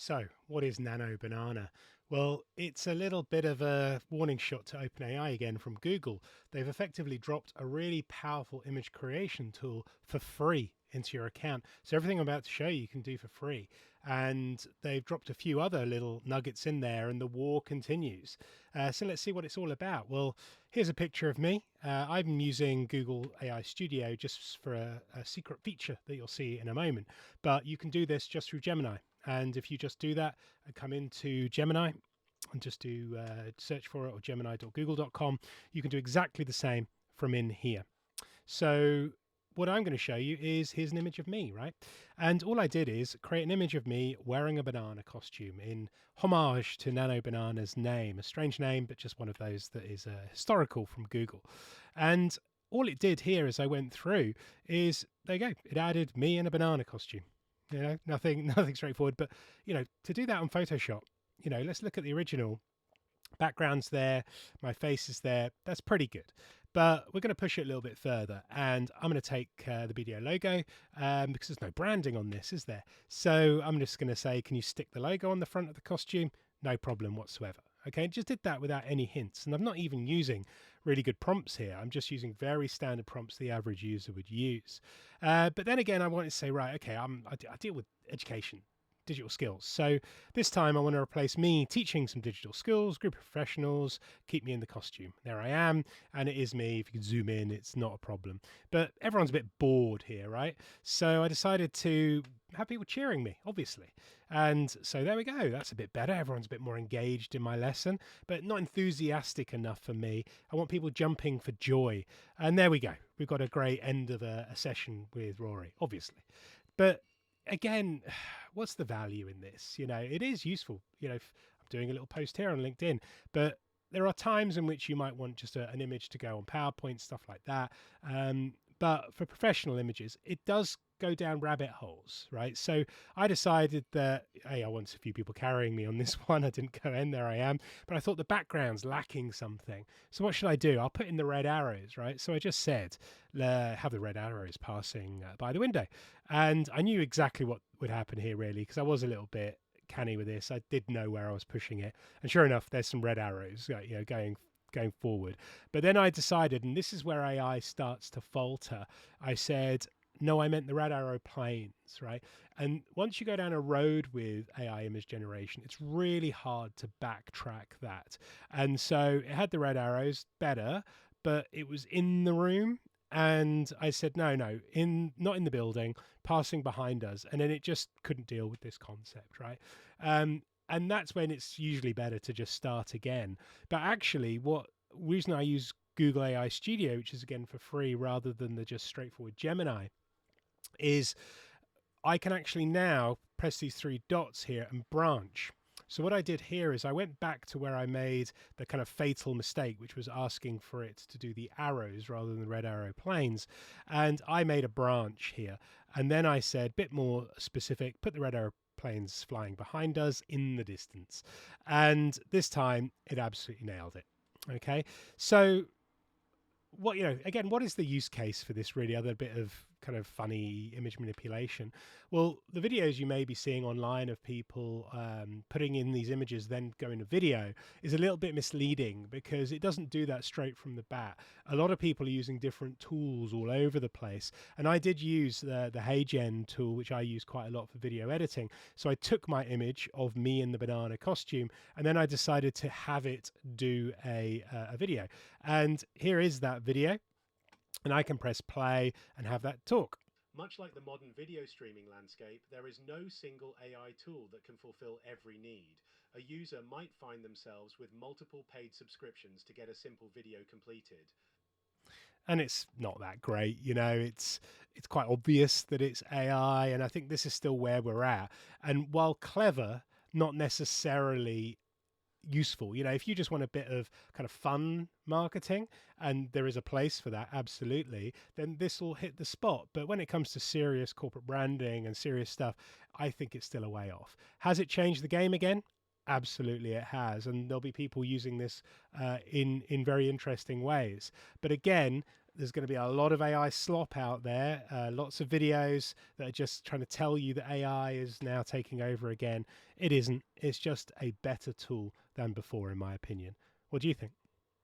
So, what is Nano Banana? Well, it's a little bit of a warning shot to OpenAI again from Google. They've effectively dropped a really powerful image creation tool for free into your account. So, everything I'm about to show you can do for free. And they've dropped a few other little nuggets in there, and the war continues. So, let's see what it's all about. Well, here's a picture of me. I'm using Google AI Studio just for a secret feature that you'll see in a moment. But you can do this just through Gemini. And if you just do that and come into Gemini and just do search for it or gemini.google.com, you can do exactly the same from in here. So what I'm going to show you is here's an image of me, right? And all I did is create an image of me wearing a banana costume in homage to Nano Banana's name, a strange name, but just one of those that is historical from Google. And all it did here as I went through is, there you go, it added me in a banana costume. Nothing nothing straightforward, but to do that on Photoshop, let's look at the original. Background's there, my face is there, that's pretty good. But we're going to push it a little bit further, and I'm going to take the video logo because there's no branding on this, is there? So I'm just going to say, can you stick the logo on the front of the costume? No problem whatsoever. Okay, just did that without any hints, and I'm not even using really good prompts here. I'm just using very standard prompts the average user would use. But then again, I wanted to say, right, okay, I deal with education, digital skills. So this time I want to replace me teaching some digital skills, group of professionals, keep me in the costume. There I am, and it is me. If you can zoom in, it's not a problem. But everyone's a bit bored here, right? So I decided to have people cheering me, obviously. And so there we go. That's a bit better. Everyone's a bit more engaged in my lesson, but not enthusiastic enough for me. I want people jumping for joy. And there we go. We've got a great end of a session with Rory, obviously. But again, what's the value in this? It is useful. I'm doing a little post here on LinkedIn, but there are times in which you might want just an image to go on PowerPoint, stuff like that. But for professional images, it does go down rabbit holes, right? So I decided that, hey, I want a few people carrying me on this one. I didn't go in, there I am. But I thought the background's lacking something. So what should I do? I'll put in the red arrows, right? So I just said, have the red arrows passing by the window. And I knew exactly what would happen here, really, because I was a little bit canny with this. I did know where I was pushing it. And sure enough, there's some red arrows, going forward. But then I decided, and this is where AI starts to falter. I said, no, I meant the red arrow planes, right? And once you go down a road with AI image generation, it's really hard to backtrack that. And so it had the red arrows better, but it was in the room. And I said, no, not in the building, passing behind us. And then it just couldn't deal with this concept, right? And that's when it's usually better to just start again. But actually, reason I use Google AI Studio, which is again for free rather than the just straightforward Gemini, is I can actually now press these three dots here and branch. So what I did here is I went back to where I made the kind of fatal mistake, which was asking for it to do the arrows rather than the red arrow planes. And I made a branch here. And then I said, bit more specific, put the red arrow planes flying behind us in the distance. And this time it absolutely nailed it. Okay. So what is the use case for this really, other bit of kind of funny image manipulation? Well, the videos you may be seeing online of people putting in these images then going to video is a little bit misleading because it doesn't do that straight from the bat. A lot of people are using different tools all over the place, and I did use the HeyGen tool, which I use quite a lot for video editing. So I took my image of me in the banana costume, and then I decided to have it do a video. And here is that video, and I can press play and have that talk. Much like the modern video streaming landscape, there is no single AI tool that can fulfill every need. A user might find themselves with multiple paid subscriptions to get a simple video completed. And it's not that great, it's quite obvious that it's AI, and I think this is still where we're at. And while clever, not necessarily useful. If you just want a bit of kind of fun marketing, and there is a place for that, absolutely, then this will hit the spot. But when it comes to serious corporate branding and serious stuff, I think it's still a way off. Has it changed the game again? Absolutely, it has, and there'll be people using this in very interesting ways. But again, there's going to be a lot of AI slop out there. Lots of videos that are just trying to tell you that AI is now taking over again. It isn't. It's just a better tool than before, in my opinion. What do you think?